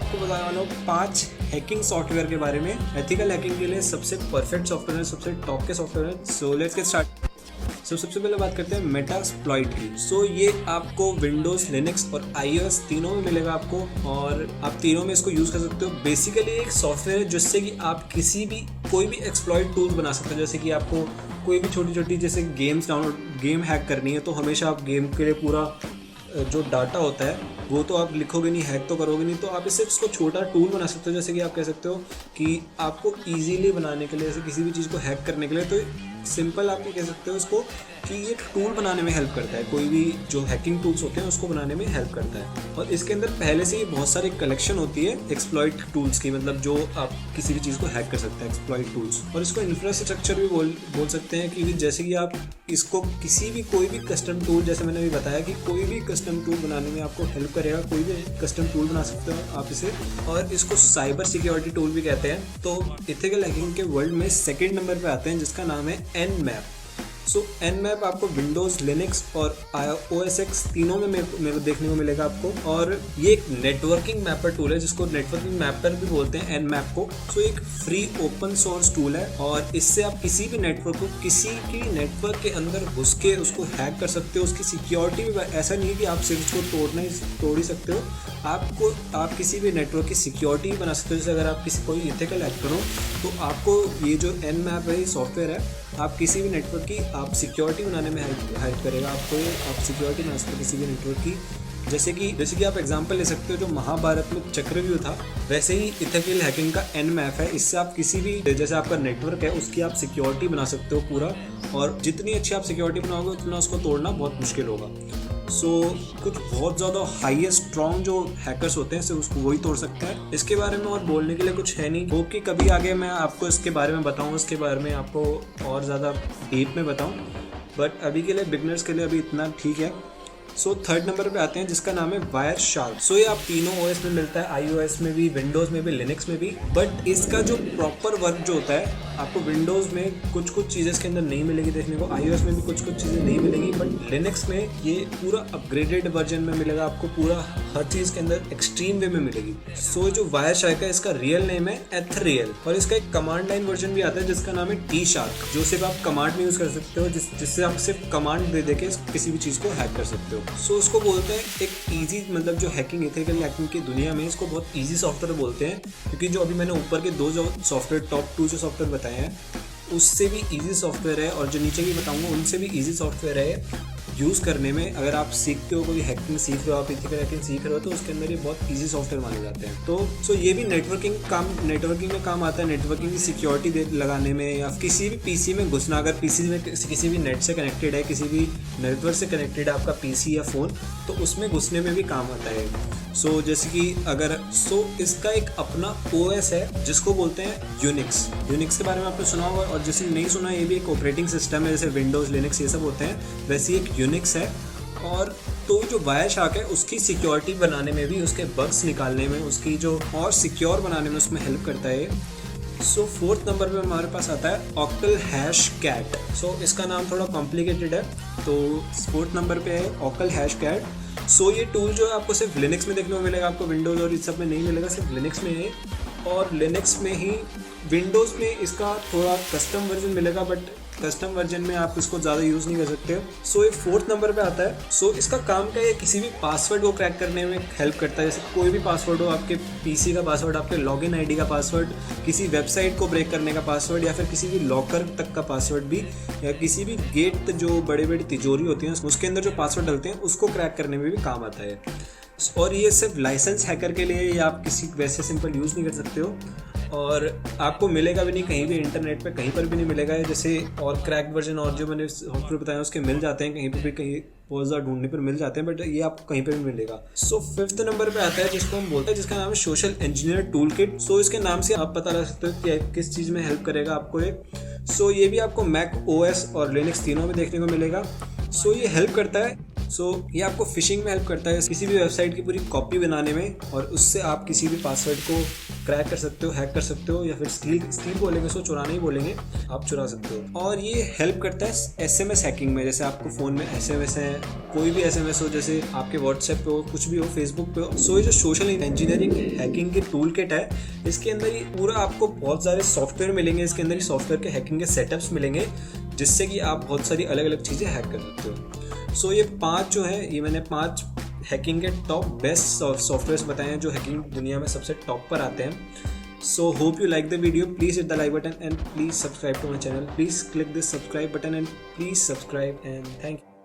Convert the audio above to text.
आपको बताने वाला हूँ 5 हैकिंग सॉफ्टवेयर के बारे में। एथिकल हैकिंग के लिए सबसे परफेक्ट सॉफ्टवेयर है, सबसे टॉप के सॉफ्टवेयर है। So let's get start. सबसे पहले बात करते हैं मेटास्प्लॉइट की। सो ये आपको विंडोज़, लिनक्स और iOS तीनों में मिलेगा आपको, और आप तीनों में इसको यूज़ कर सकते हो। बेसिकली एक सॉफ्टवेयर है जिससे कि आप कोई भी एक्सप्लॉइट टूल बना सकते हो। जैसे कि आपको कोई भी छोटी छोटी जैसे गेम हैक करनी है, तो हमेशा आप गेम के लिए पूरा जो डाटा होता है वो तो आप लिखोगे नहीं, हैक तो करोगे नहीं, तो आप इसको छोटा टूल बना सकते हो। जैसे कि आप कह सकते हो कि आपको इजीली बनाने के लिए, जैसे किसी भी चीज़ को हैक करने के लिए, तो सिंपल आप ये कह सकते हो इसको कि ये टूल बनाने में हेल्प करता है। कोई भी जो हैकिंग टूल्स होते हैं उसको बनाने में हेल्प करता है। और इसके अंदर पहले से ही बहुत सारी कलेक्शन होती है एक्सप्लॉइट टूल्स की, मतलब जो आप किसी भी चीज़ को हैक कर सकते हैं एक्सप्लॉइट टूल्स। और इसको इंफ्रास्ट्रक्चर भी बोल सकते हैं कि जैसे कि आप इसको कोई भी कस्टम टूल, जैसे मैंने अभी बताया कि कोई भी कस्टम टूल बनाने में आपको हेल्प करेगा। कोई भी कस्टम टूल बना सकते हो आप इसे, और इसको साइबर सिक्योरिटी टूल भी कहते हैं। तो एथिकल हैकिंग के वर्ल्ड में सेकंड नंबर पे आते हैं, जिसका नाम है Nmap। सो Nmap आपको विंडोज़, लिनक्स और OS X तीनों में मेरे को देखने को मिलेगा आपको। और ये एक नेटवर्किंग मैपर टूल है, जिसको नेटवर्किंग मैपर भी बोलते हैं Nmap को। सो एक फ्री ओपन सोर्स टूल है, और इससे आप किसी भी नेटवर्क को, किसी की नेटवर्क के अंदर घुस के उसको हैक कर सकते हो। उसकी सिक्योरिटी भी ऐसा नहीं है कि आप सिर्फ उसको तोड़ ही सकते हो, आप किसी भी नेटवर्क की सिक्योरिटी बना सकते हो। जैसे अगर आप कोई एथिकल हैकर हो, तो आपको ये जो Nmap है, ये सॉफ्टवेयर है, आप किसी भी नेटवर्क की आप सिक्योरिटी बनाने में हेल्प करेगा आपको। आप सिक्योरिटी बना सकते हो किसी भी नेटवर्क की। जैसे कि आप एग्जांपल ले सकते हो, जो महाभारत में चक्रव्यूह था, वैसे ही एथिकल हैकिंग का Nmap है। इससे आप किसी भी, जैसे आपका नेटवर्क है, उसकी आप सिक्योरिटी बना सकते हो पूरा, और जितनी अच्छी आप सिक्योरिटी बनाओगे उतना उसको तोड़ना बहुत मुश्किल होगा। सो कुछ बहुत ज़्यादा हाईएस्ट स्ट्रॉन्ग जो हैकर्स होते हैं सिर्फ उसको वही तोड़ सकता है। इसके बारे में और बोलने के लिए कुछ है नहीं। होप कि कभी आगे मैं आपको इसके बारे में बताऊँ, इसके बारे में आपको और ज़्यादा डीप में बताऊँ, बट अभी के लिए बिगनर्स के लिए अभी इतना ठीक है। सो थर्ड नंबर पे आते हैं, जिसका नाम है वायरशार्क। सो ये आप तीनों OS में मिलता है, iOS में भी, विंडोज़ में भी, लिनक्स में भी। बट इसका जो प्रॉपर वर्क जो होता है, आपको विंडोज़ में कुछ चीज़ें इसके अंदर नहीं मिलेगी देखने को, iOS में भी कुछ चीज़ें नहीं मिलेगी, बट लिनक्स में ये पूरा अपग्रेडेड वर्जन में मिलेगा आपको। पूरा हर चीज़ के अंदर एक्सट्रीम वे में मिलेगी। सो जो वायरशार्क है, इसका रियल नेम है एथरियल, और इसका एक कमांड लाइन वर्जन भी आता है जिसका नाम है T-Shark, जो सिर्फ आप कमांड में यूज़ कर सकते हो, जिससे आप सिर्फ कमांड दे के किसी भी चीज़ को हैक कर सकते हो। सो उसको बोलते हैं एक इजी, मतलब जो हैकिंग, एथिकल हैकिंग की दुनिया में इसको बहुत इजी सॉफ्टवेयर बोलते हैं, क्योंकि जो अभी मैंने ऊपर के दो जो सॉफ्टवेयर, टॉप 2 जो सॉफ्टवेयर बताए हैं, उससे भी इजी सॉफ्टवेयर है, और जो नीचे भी बताऊंगा उनसे भी इजी सॉफ्टवेयर है यूज़ करने में। अगर आप सीखते हो, कोई हैकिंग सीख रहे हो, आप एथिकल हैकिंग सीख रहे हो, तो उसके अंदर ये बहुत इजी सॉफ्टवेयर माने जाते हैं। तो ये भी नेटवर्किंग में काम आता है, नेटवर्किंग की सिक्योरिटी लगाने में, या किसी भी पीसी में घुसना। अगर पीसी में किसी भी नेट से कनेक्टेड है, किसी भी नेटवर्क से कनेक्टेड है आपका पीसी या फ़ोन, तो उसमें घुसने में भी काम आता है। सो जैसे कि इसका एक अपना OS है जिसको बोलते हैं यूनिक्स के बारे में आपने सुना होगा, और जिसने नहीं सुना, ये भी एक ऑपरेटिंग सिस्टम है, जैसे विंडोज़, लिनक्स ये सब होते हैं, वैसे एक यूनिक्स है। और तो जो वायरशार्क है, उसकी सिक्योरिटी बनाने में भी, उसके बग्स निकालने में, उसकी जो और सिक्योर बनाने में उसमें हेल्प करता है। सो फोर्थ नंबर पे हमारे पास आता है OctalHashCat। सो इसका नाम थोड़ा कॉम्प्लिकेटेड है, तो फोर्थ नंबर पे है OctalHashCat। सो ये टूल जो है आपको सिर्फ लिनक्स में देखने को मिलेगा, आपको विंडोज़ और इस सब में नहीं मिलेगा, सिर्फ लिनक्स में है, और लिनक्स में ही। विंडोज़ में इसका थोड़ा कस्टम वर्जन मिलेगा, बट कस्टम वर्जन में आप इसको ज़्यादा यूज़ नहीं कर सकते। सो ये फोर्थ नंबर पे आता है। सो इसका काम क्या है, किसी भी पासवर्ड को क्रैक करने में हेल्प करता है। जैसे कोई भी पासवर्ड हो, आपके पीसी का पासवर्ड, आपके लॉगिन आईडी का पासवर्ड, किसी वेबसाइट को ब्रेक करने का पासवर्ड, या फिर किसी भी लॉकर तक का पासवर्ड भी, या किसी भी गेट, जो बड़े बड़ी तिजोरी होती हैं उसके अंदर जो पासवर्ड डलते हैं, उसको क्रैक करने में भी काम आता है। और ये सिर्फ लाइसेंस हैकर के लिए, या आप किसी वैसे सिंपल यूज़ नहीं कर सकते हो, और आपको मिलेगा भी नहीं कहीं भी, इंटरनेट पे कहीं पर भी नहीं मिलेगा। जैसे और क्रैक वर्जन और जो मैंने सॉफ्टवेयर बताया उसके मिल जाते हैं कहीं पर भी, कहीं बहुत ज़्यादा ढूंढने पर मिल जाते हैं, बट ये आपको कहीं पर भी मिलेगा। सो फिफ्थ नंबर पे आता है जिसको हम बोलते हैं, जिसका नाम है सोशल इंजीनियर टूल किट। सो इसके नाम से आप पता लगा सकते हो कि किस चीज़ में हेल्प करेगा आपको ये। सो ये भी आपको मैक OS और लिनक्स तीनों में देखने को मिलेगा। सो ये हेल्प करता है सो ये आपको फिशिंग में हेल्प करता है, किसी भी वेबसाइट की पूरी कॉपी बनाने में, और उससे आप किसी भी पासवर्ड को क्रैक कर सकते हो, हैक कर सकते हो, या फिर स्टील बोलेंगे, इसको चुराना ही बोलेंगे, आप चुरा सकते हो। और ये हेल्प करता है SMS हैकिंग में, जैसे आपको फ़ोन में SMS है, कोई भी SMS हो, जैसे आपके व्हाट्सएप पे हो, कुछ भी हो, फेसबुक पे हो। सो ये जो सोशल इंजीनियरिंग हैकिंग की टूल किट है, इसके अंदर ही पूरा आपको बहुत सारे सॉफ्टवेयर मिलेंगे, इसके अंदर ही सॉफ्टवेयर के हैकिंग के सेटअप्स मिलेंगे, जिससे कि आप बहुत सारी अलग अलग चीज़ें हैक कर सकते हो। सो ये 5 जो है, ये मैंने 5 हैकिंग के टॉप बेस्ट सॉफ्टवेयर्स बताए हैं जो हैकिंग दुनिया में सबसे टॉप पर आते हैं। So hope you like the video, please hit the like button and please subscribe to my channel, please click this subscribe button and please subscribe and thank you.